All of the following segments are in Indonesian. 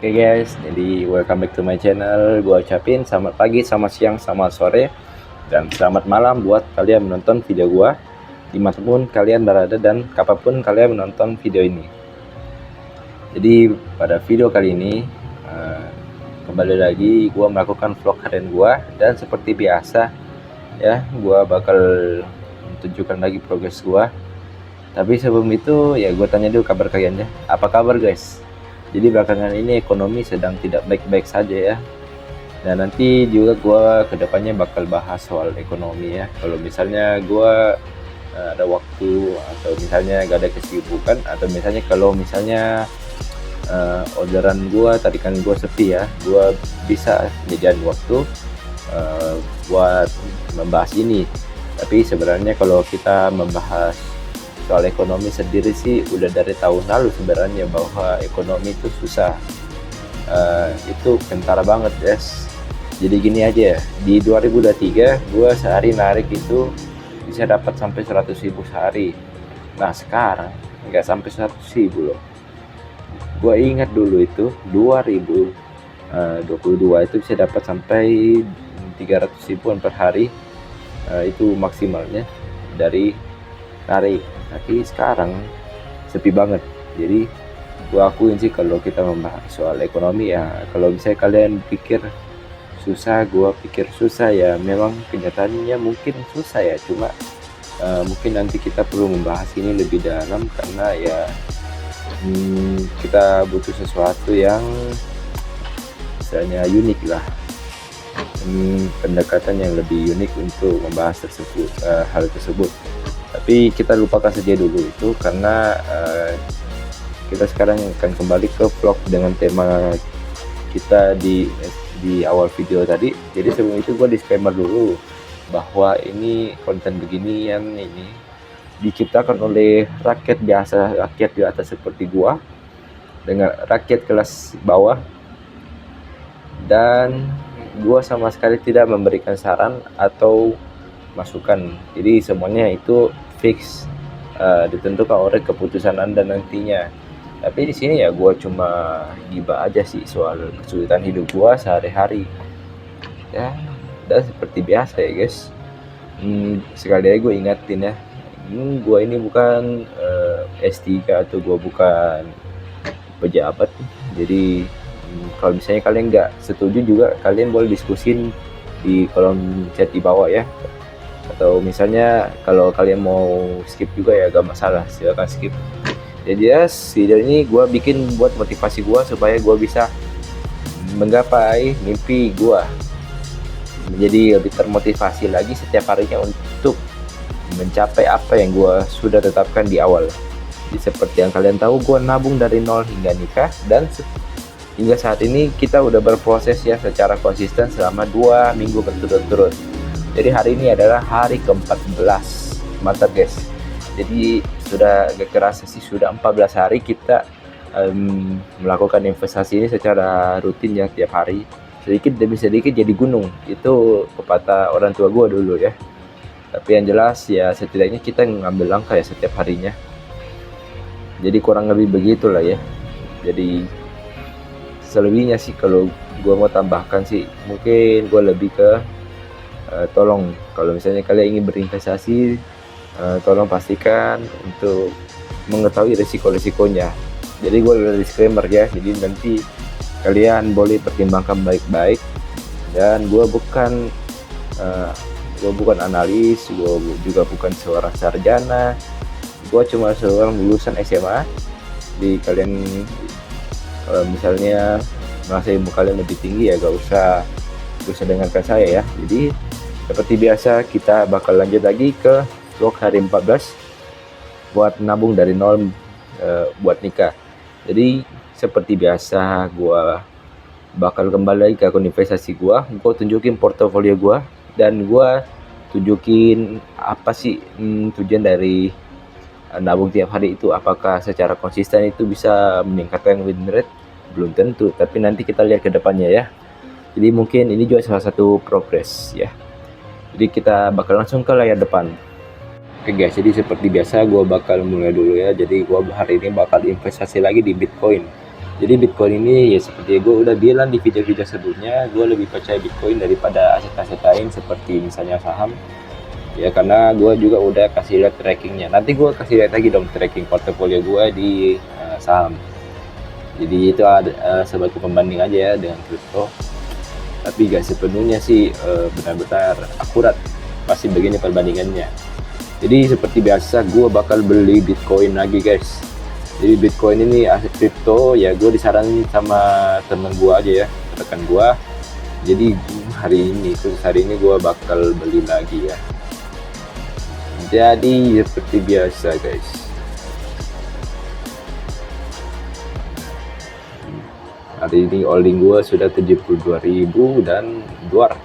Oke guys, jadi welcome back to my channel. Gua ucapin selamat pagi, selamat siang, selamat sore, dan selamat malam buat kalian menonton video gua dimanapun kalian berada dan kapanpun kalian menonton video ini. Jadi pada video kali ini kembali lagi gua melakukan vlog harian gua, dan seperti biasa ya, gua bakal tunjukkan lagi progres gua. Tapi sebelum itu ya gua tanya dulu kabar kalian ya. Apa kabar guys? Jadi belakangan ini ekonomi sedang tidak baik-baik saja ya. Dan nanti juga gue kedepannya bakal bahas soal ekonomi ya. Kalau misalnya gue ada waktu, atau misalnya gak ada kesibukan, atau misalnya kalau misalnya orderan gue, tarikan gue sepi ya, gue bisa menyediakan waktu buat membahas ini. Tapi sebenarnya kalau kita membahas soal ekonomi sendiri sih udah dari tahun lalu sebenarnya, bahwa ekonomi itu susah, itu kentara banget guys. Jadi gini aja ya, di 2023 gue sehari narik itu bisa dapat sampai 100.000 sehari. Nah sekarang nggak sampai 100.000 loh. Gue ingat dulu itu 2022 itu bisa dapat sampai 300.000-an per hari, itu maksimalnya dari narik. Tapi sekarang sepi banget. Jadi gua akuin sih, kalau kita membahas soal ekonomi ya, kalau misalnya kalian pikir susah, gua pikir susah ya, memang kenyataannya mungkin susah ya. Cuma mungkin nanti kita perlu membahas ini lebih dalam, karena ya kita butuh sesuatu yang misalnya unik lah, pendekatan yang lebih unik untuk membahas hal tersebut. Tapi kita lupakan saja dulu itu, karena kita sekarang akan kembali ke vlog dengan tema kita di awal video tadi. Jadi sebelum itu gue disclaimer dulu bahwa ini konten beginian ini diciptakan oleh rakyat biasa, rakyat di atas seperti gua, dengan rakyat kelas bawah, dan gua sama sekali tidak memberikan saran atau masukan. Jadi semuanya itu fix, ditentukan oleh keputusan Anda nantinya. Tapi di sini ya gue cuma gibah aja sih soal kesulitan hidup gue sehari-hari ya. Dan seperti biasa ya guys, sekali lagi gue ingatin ya, gue ini bukan S3 atau gue bukan pejabat. Jadi kalau misalnya kalian nggak setuju juga, kalian boleh diskusin di kolom chat di bawah ya. Atau misalnya kalau kalian mau skip juga ya gak masalah, silakan skip. Jadi ya video ini gue bikin buat motivasi gue, supaya gue bisa menggapai mimpi gue, menjadi lebih termotivasi lagi setiap harinya untuk mencapai apa yang gue sudah tetapkan di awal. Jadi seperti yang kalian tahu, gue nabung dari nol hingga nikah, dan hingga saat ini kita udah berproses ya secara konsisten selama 2 minggu berturut-turut. Jadi hari ini adalah hari ke-14, mantap guys. Jadi sudah gak kerasa sih, sudah 14 hari kita melakukan investasi ini secara rutin ya, tiap hari sedikit demi sedikit jadi gunung. Itu pepatah orang tua gue dulu ya. Tapi yang jelas ya, setidaknya kita ngambil langkah ya setiap harinya. Jadi kurang lebih begitulah ya. Jadi selebihnya sih kalau gue mau tambahkan sih, mungkin gue lebih ke tolong kalau misalnya kalian ingin berinvestasi, tolong pastikan untuk mengetahui resiko-resikonya. Jadi gue ada disclaimer ya, jadi nanti kalian boleh pertimbangkan baik-baik. Dan gue bukan analis, gue juga bukan seorang sarjana, gue cuma seorang lulusan SMA. Jadi kalian misalnya merasa ilmu kalian lebih tinggi ya gak usah dengarkan saya ya. Jadi seperti biasa kita bakal lanjut lagi ke vlog hari 14 buat nabung dari nol buat nikah. Jadi seperti biasa gue bakal kembali lagi ke akun investasi gue tunjukin portofolio gue, dan gue tunjukin apa sih tujuan dari nabung tiap hari itu. Apakah secara konsisten itu bisa meningkatkan win rate? Belum tentu, tapi nanti kita lihat ke depannya ya. Jadi mungkin ini juga salah satu progres ya. Jadi kita bakal langsung ke layar depan. Oke guys, jadi seperti biasa gue bakal mulai dulu ya. Jadi gue hari ini bakal investasi lagi di Bitcoin. Jadi Bitcoin ini ya seperti gue udah bilang di video-video sebelumnya, gue lebih percaya Bitcoin daripada aset-aset lain seperti misalnya saham. Ya karena gue juga udah kasih lihat trackingnya. Nanti gue kasih lihat lagi dong tracking portofolio gue di saham. Jadi itu ada sebagai pembanding aja ya dengan kripto. Tapi gak sepenuhnya sih benar-benar akurat. Pasti begini perbandingannya. Jadi seperti biasa gue bakal beli Bitcoin lagi guys. Jadi Bitcoin ini aset kripto ya, gue disaranin sama temen gue aja ya, rekan gue. Jadi khusus hari ini gue bakal beli lagi ya. Jadi seperti biasa guys. Hari ini holding gue sudah 72.000 dan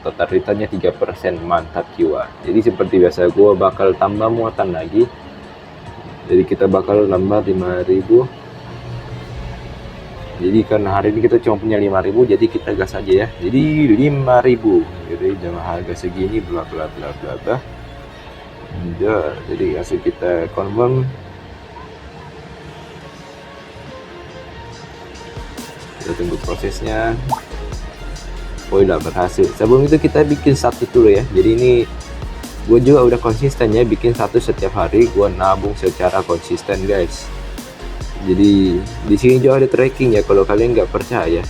total returnnya 3%, mantap jiwa. Jadi seperti biasa gue bakal tambah muatan lagi. Jadi kita bakal nambah 5.000. Jadi karena hari ini kita cuma punya 5.000, jadi kita gas aja ya. Jadi 5.000. Jadi dengan harga segini bla bla bla bla bla. Ya, jadi hasil kita confirm. Kita tunggu prosesnya. Oh udah berhasil. Sebelum itu kita bikin satu dulu ya. Jadi ini gue juga udah konsisten ya, bikin satu setiap hari. Gue nabung secara konsisten guys. Jadi di sini juga ada tracking ya, kalau kalian nggak percaya.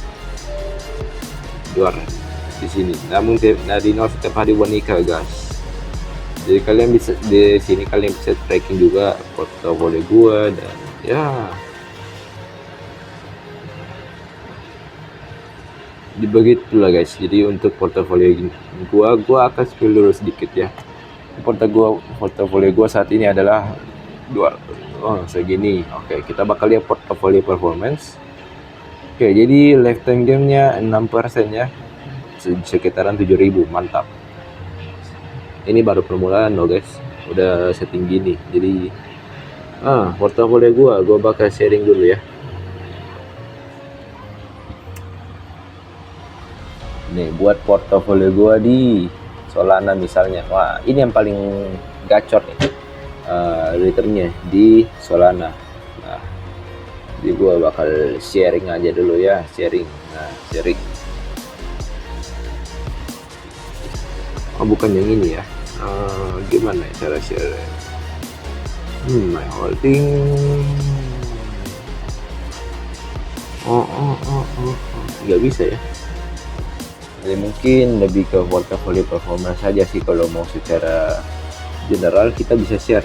Di sini namun dari nol setiap hari gue nikah guys. Jadi kalian bisa di sini kalian bisa tracking juga portofolio gue dan ya. Begitulah guys. Jadi untuk portofolio gua akan spill dulu sedikit ya. Portofolio gua saat ini adalah segini. Oke, kita bakal lihat portofolio performance. Oke, jadi lifetime gamenya 6% ya, sekitaran 7.000, mantap. Ini baru permulaan loh guys, udah setinggi ini. Jadi portofolio gua bakal sharing dulu ya. Nih buat portofolio gua di Solana misalnya. Wah, ini yang paling gacor nih returnnya di Solana. Nah, jadi gua bakal sharing aja dulu ya, sharing. Oh bukan yang ini ya. Gimana cara share? My holding. Nggak bisa ya. Jadi mungkin lebih ke portofolio performance saja sih kalau mau secara general kita bisa share.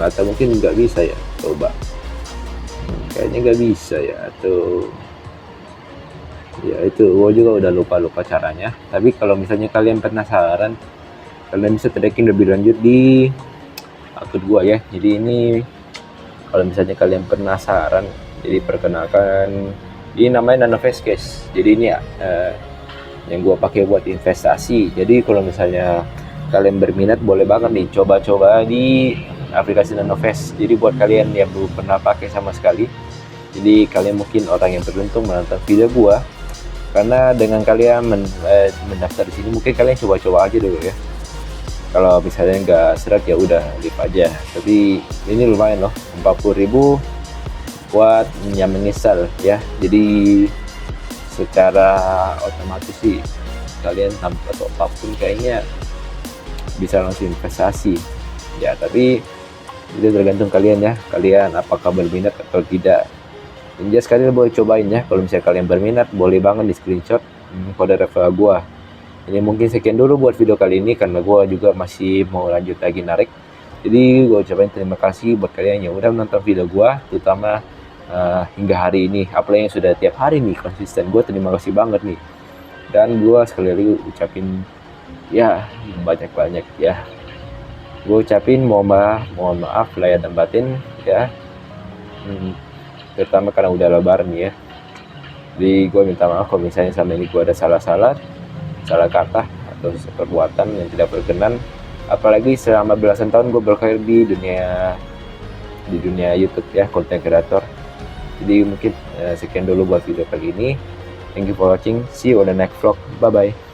Atau mungkin nggak bisa ya, coba. Kayaknya nggak bisa ya, atau ya itu gua juga udah lupa caranya. Tapi kalau misalnya kalian penasaran, kalian bisa tracking lebih lanjut di akun gua ya. Jadi ini kalau misalnya kalian penasaran, jadi perkenalkan, ini namanya Nanovest guys. Jadi ini ya yang gua pakai buat investasi. Jadi kalau misalnya kalian berminat, boleh banget nih coba-coba di aplikasi Nanovest. Jadi buat kalian yang belum pernah pakai sama sekali, jadi kalian mungkin orang yang beruntung menonton video gua, karena dengan kalian mendaftar di sini, mungkin kalian coba-coba aja dulu ya. Kalau misalnya nggak seret ya udah leave aja. Tapi ini lumayan loh, 40.000 buat nyaman install ya. Jadi secara otomatis sih kalian tanpa top up pun kayaknya bisa langsung investasi ya. Tapi itu tergantung kalian ya, kalian apakah berminat atau tidak. Dan just kalian boleh cobain ya. Kalau misalnya kalian berminat, boleh banget di screenshot kode referral gua. Ini mungkin sekian dulu buat video kali ini, karena gua juga masih mau lanjut lagi narik. Jadi gua ucapin terima kasih buat kalian yang udah menonton video gua, terutama hingga hari ini, apalagi yang sudah tiap hari nih konsisten. Gue terima kasih banget nih. Dan gue sekali lagi ucapin ya banyak ya. Gue ucapin mohon maaf lahir dan batin ya. Terutama karena udah lebaran nih ya. Jadi gue minta maaf kalau misalnya sama ini gue ada salah kata atau perbuatan yang tidak berkenan. Apalagi selama belasan tahun gue berkarir di dunia YouTube ya, content creator. Jadi mungkin sekian dulu buat video kali ini. Thank you for watching. See you on the next vlog. Bye bye.